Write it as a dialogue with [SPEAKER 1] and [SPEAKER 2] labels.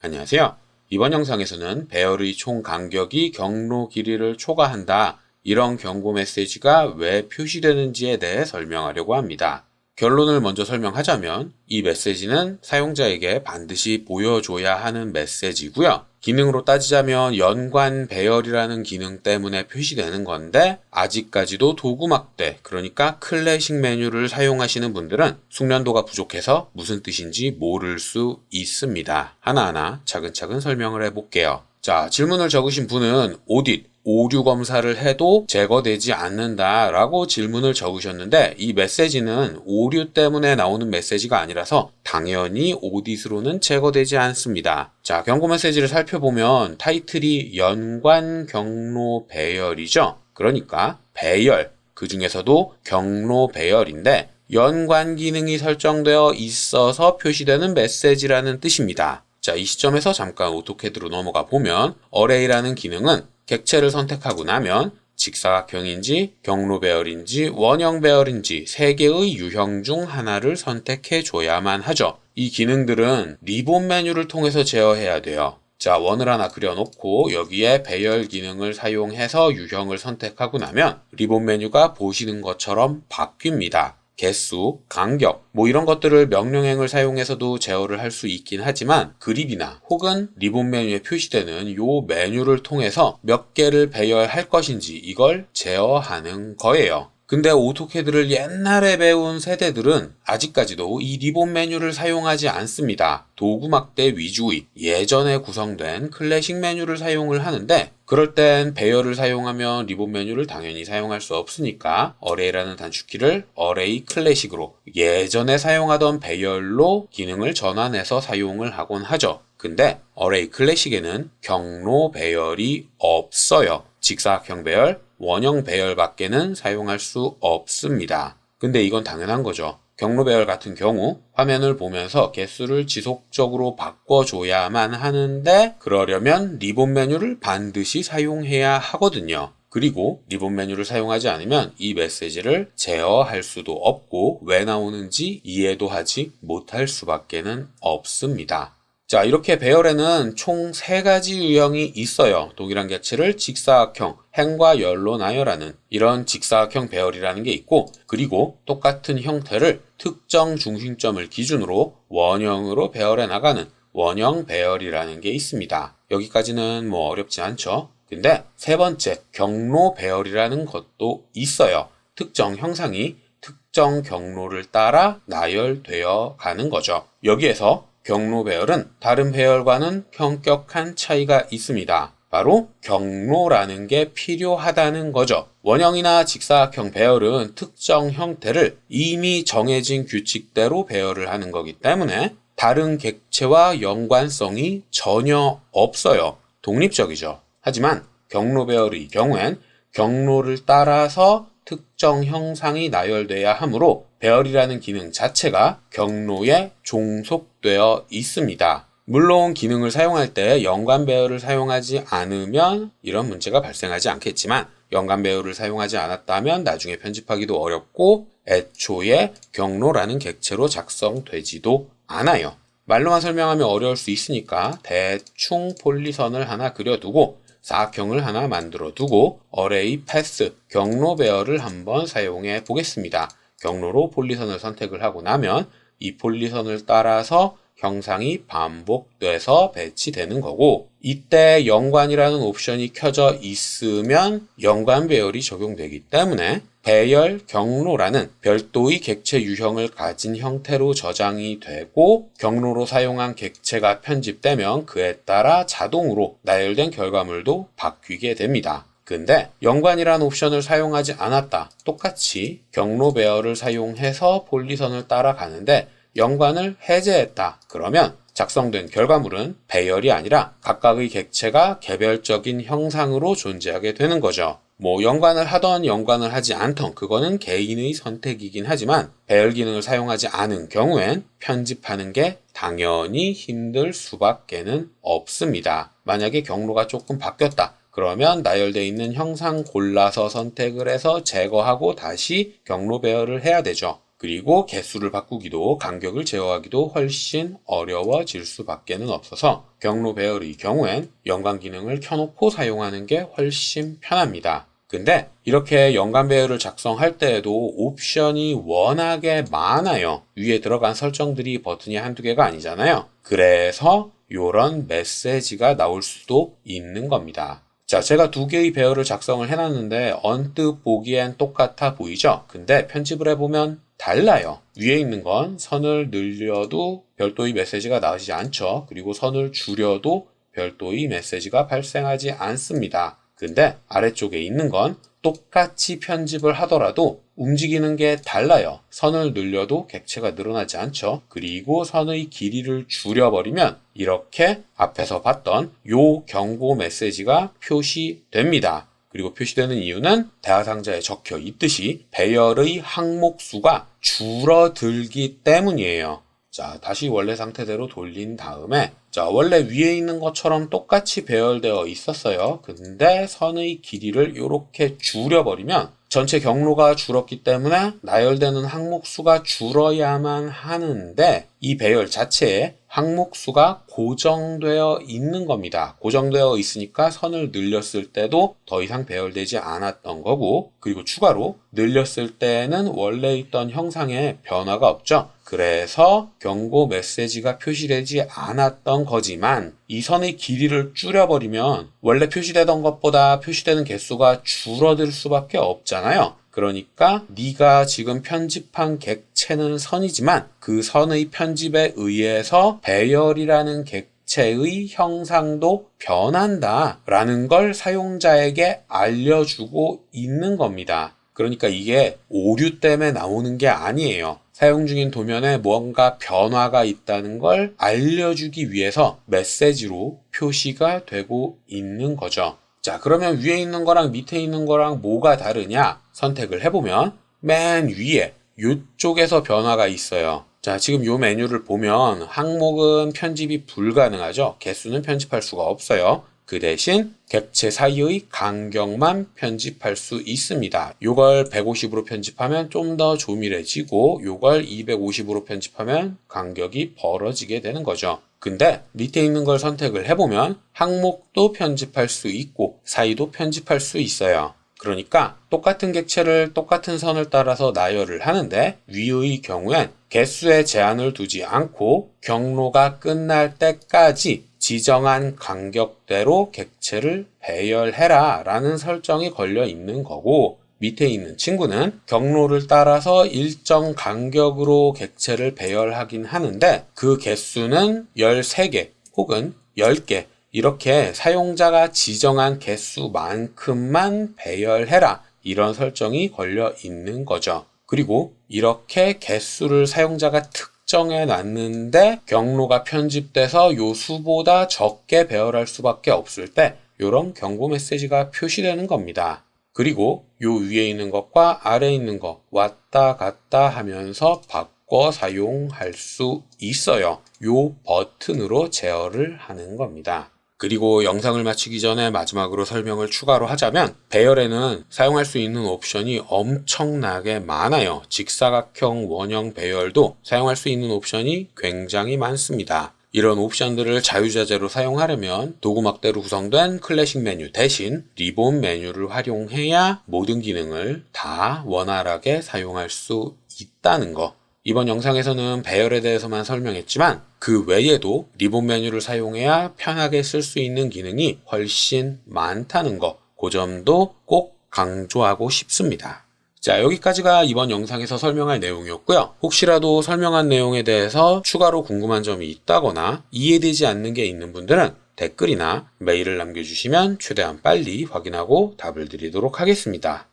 [SPEAKER 1] 안녕하세요. 이번 영상에서는 배열의 총 간격이 경로 길이를 초과한다. 이런 경고 메시지가 왜 표시되는지에 대해 설명하려고 합니다. 결론을 먼저 설명하자면 이 메시지는 사용자에게 반드시 보여줘야 하는 메시지고요. 기능으로 따지자면 연관 배열이라는 기능 때문에 표시되는 건데 아직까지도 도구막대, 그러니까 클래식 메뉴를 사용하시는 분들은 숙련도가 부족해서 무슨 뜻인지 모를 수 있습니다. 하나하나 차근차근 설명을 해볼게요. 자, 질문을 적으신 분은 오류 검사를 해도 제거되지 않는다 라고 질문을 적으셨는데 이 메시지는 오류 때문에 나오는 메시지가 아니라서 당연히 오딧으로는 제거되지 않습니다. 자, 경고 메시지를 살펴보면 타이틀이 연관 경로 배열이죠. 그러니까 배열, 그 중에서도 경로 배열인데 연관 기능이 설정되어 있어서 표시되는 메시지라는 뜻입니다. 자, 이 시점에서 잠깐 오토캐드로 넘어가 보면 어레이라는 기능은 객체를 선택하고 나면 직사각형인지 경로 배열인지 원형 배열인지 세 개의 유형 중 하나를 선택해 줘야만 하죠. 이 기능들은 리본 메뉴를 통해서 제어해야 돼요. 자, 원을 하나 그려놓고 여기에 배열 기능을 사용해서 유형을 선택하고 나면 리본 메뉴가 보시는 것처럼 바뀝니다. 개수, 간격, 이런 것들을 명령행을 사용해서도 제어를 할 수 있긴 하지만 그립이나 혹은 리본 메뉴에 표시되는 요 메뉴를 통해서 몇 개를 배열할 것인지 이걸 제어하는 거예요. 근데 오토캐드를 옛날에 배운 세대들은 아직까지도 이 리본 메뉴를 사용하지 않습니다. 도구막대 위주의 예전에 구성된 클래식 메뉴를 사용을 하는데 그럴 땐 배열을 사용하면 리본 메뉴를 당연히 사용할 수 없으니까 어레이라는 단축키를 어레이 클래식으로 예전에 사용하던 배열로 기능을 전환해서 사용을 하곤 하죠. 근데 어레이 클래식에는 경로 배열이 없어요. 직사각형 배열, 원형 배열밖에는 사용할 수 없습니다. 근데 이건 당연한 거죠. 경로 배열 같은 경우 화면을 보면서 개수를 지속적으로 바꿔줘야만 하는데 그러려면 리본 메뉴를 반드시 사용해야 하거든요. 그리고 리본 메뉴를 사용하지 않으면 이 메시지를 제어할 수도 없고 왜 나오는지 이해도 하지 못할 수밖에는 없습니다. 자, 이렇게 배열에는 총 3가지 유형이 있어요. 동일한 객체를 직사각형, 행과 열로 나열하는 이런 직사각형 배열이라는 게 있고 그리고 똑같은 형태를 특정 중심점을 기준으로 원형으로 배열해 나가는 원형 배열이라는 게 있습니다. 여기까지는 어렵지 않죠? 근데 세 번째, 경로 배열이라는 것도 있어요. 특정 형상이 특정 경로를 따라 나열되어 가는 거죠. 여기에서 경로 배열은 다른 배열과는 현격한 차이가 있습니다. 바로 경로라는 게 필요하다는 거죠. 원형이나 직사각형 배열은 특정 형태를 이미 정해진 규칙대로 배열을 하는 거기 때문에 다른 객체와 연관성이 전혀 없어요. 독립적이죠. 하지만 경로 배열의 경우엔 경로를 따라서 특정 형상이 나열돼야 하므로 배열이라는 기능 자체가 경로에 종속되어 있습니다. 물론 기능을 사용할 때 연관 배열을 사용하지 않으면 이런 문제가 발생하지 않겠지만 연관 배열을 사용하지 않았다면 나중에 편집하기도 어렵고 애초에 경로라는 객체로 작성되지도 않아요. 말로만 설명하면 어려울 수 있으니까 대충 폴리선을 하나 그려두고 사각형을 하나 만들어 두고 어레이 패스, 경로 배열을 한번 사용해 보겠습니다. 경로로 폴리선을 선택을 하고 나면 이 폴리선을 따라서 형상이 반복돼서 배치되는 거고 이때 연관이라는 옵션이 켜져 있으면 연관 배열이 적용되기 때문에 배열 경로라는 별도의 객체 유형을 가진 형태로 저장이 되고 경로로 사용한 객체가 편집되면 그에 따라 자동으로 나열된 결과물도 바뀌게 됩니다. 근데 연관이라는 옵션을 사용하지 않았다. 똑같이 경로 배열을 사용해서 폴리선을 따라가는데 연관을 해제했다. 그러면 작성된 결과물은 배열이 아니라 각각의 객체가 개별적인 형상으로 존재하게 되는 거죠. 연관을 하던 연관을 하지 않던 그거는 개인의 선택이긴 하지만 배열 기능을 사용하지 않은 경우엔 편집하는 게 당연히 힘들 수밖에는 없습니다. 만약에 경로가 조금 바뀌었다. 그러면 나열되어 있는 형상 골라서 선택을 해서 제거하고 다시 경로 배열을 해야 되죠. 그리고 개수를 바꾸기도 간격을 제어하기도 훨씬 어려워질 수밖에는 없어서 경로 배열의 경우엔 연관 기능을 켜놓고 사용하는 게 훨씬 편합니다. 근데 이렇게 연관 배열을 작성할 때에도 옵션이 워낙에 많아요. 위에 들어간 설정들이 버튼이 한두 개가 아니잖아요. 그래서 이런 메시지가 나올 수도 있는 겁니다. 자, 제가 두 개의 배열을 작성을 해놨는데 언뜻 보기엔 똑같아 보이죠? 근데 편집을 해보면 달라요. 위에 있는 건 선을 늘려도 별도의 메시지가 나오지 않죠. 그리고 선을 줄여도 별도의 메시지가 발생하지 않습니다. 근데 아래쪽에 있는 건 똑같이 편집을 하더라도 움직이는 게 달라요. 선을 늘려도 객체가 늘어나지 않죠. 그리고 선의 길이를 줄여버리면 이렇게 앞에서 봤던 요 경고 메시지가 표시됩니다. 그리고 표시되는 이유는 대화상자에 적혀 있듯이 배열의 항목 수가 줄어들기 때문이에요. 자, 다시 원래 상태대로 돌린 다음에 자, 원래 위에 있는 것처럼 똑같이 배열되어 있었어요. 근데 선의 길이를 이렇게 줄여버리면 전체 경로가 줄었기 때문에 나열되는 항목 수가 줄어야만 하는데 이 배열 자체에 항목 수가 고정되어 있는 겁니다. 고정되어 있으니까 선을 늘렸을 때도 더 이상 배열되지 않았던 거고, 그리고 추가로 늘렸을 때는 원래 있던 형상에 변화가 없죠. 그래서 경고 메시지가 표시되지 않았던 거지만 이 선의 길이를 줄여버리면 원래 표시되던 것보다 표시되는 개수가 줄어들 수밖에 없잖아요. 그러니까 네가 지금 편집한 객체는 선이지만 그 선의 편집에 의해서 배열이라는 객체의 형상도 변한다라는 걸 사용자에게 알려주고 있는 겁니다. 그러니까 이게 오류 때문에 나오는 게 아니에요. 사용 중인 도면에 뭔가 변화가 있다는 걸 알려주기 위해서 메시지로 표시가 되고 있는 거죠. 자, 그러면 위에 있는 거랑 밑에 있는 거랑 뭐가 다르냐? 선택을 해보면 맨 위에 이쪽에서 변화가 있어요. 자, 지금 이 메뉴를 보면 항목은 편집이 불가능하죠. 개수는 편집할 수가 없어요. 그 대신 객체 사이의 간격만 편집할 수 있습니다. 요걸 150으로 편집하면 좀 더 조밀해지고 요걸 250으로 편집하면 간격이 벌어지게 되는 거죠. 근데 밑에 있는 걸 선택을 해보면 항목도 편집할 수 있고 사이도 편집할 수 있어요. 그러니까 똑같은 객체를 똑같은 선을 따라서 나열을 하는데 위의 경우엔 개수에 제한을 두지 않고 경로가 끝날 때까지 지정한 간격대로 객체를 배열해라 라는 설정이 걸려 있는 거고, 밑에 있는 친구는 경로를 따라서 일정 간격으로 객체를 배열하긴 하는데 그 개수는 13개 혹은 10개 이렇게 사용자가 지정한 개수만큼만 배열해라 이런 설정이 걸려 있는 거죠. 그리고 이렇게 개수를 사용자가 정해 놨는데 경로가 편집돼서 요 수보다 적게 배열할 수밖에 없을 때 이런 경고 메시지가 표시되는 겁니다. 그리고 요 위에 있는 것과 아래에 있는 것 왔다 갔다 하면서 바꿔 사용할 수 있어요. 요 버튼으로 제어를 하는 겁니다. 그리고 영상을 마치기 전에 마지막으로 설명을 추가로 하자면 배열에는 사용할 수 있는 옵션이 엄청나게 많아요. 직사각형 원형 배열도 사용할 수 있는 옵션이 굉장히 많습니다. 이런 옵션들을 자유자재로 사용하려면 도구막대로 구성된 클래식 메뉴 대신 리본 메뉴를 활용해야 모든 기능을 다 원활하게 사용할 수 있다는 거. 이번 영상에서는 배열에 대해서만 설명했지만 그 외에도 리본 메뉴를 사용해야 편하게 쓸 수 있는 기능이 훨씬 많다는 거, 그 점도 꼭 강조하고 싶습니다. 자, 여기까지가 이번 영상에서 설명할 내용이었고요. 혹시라도 설명한 내용에 대해서 추가로 궁금한 점이 있다거나 이해되지 않는 게 있는 분들은 댓글이나 메일을 남겨주시면 최대한 빨리 확인하고 답을 드리도록 하겠습니다.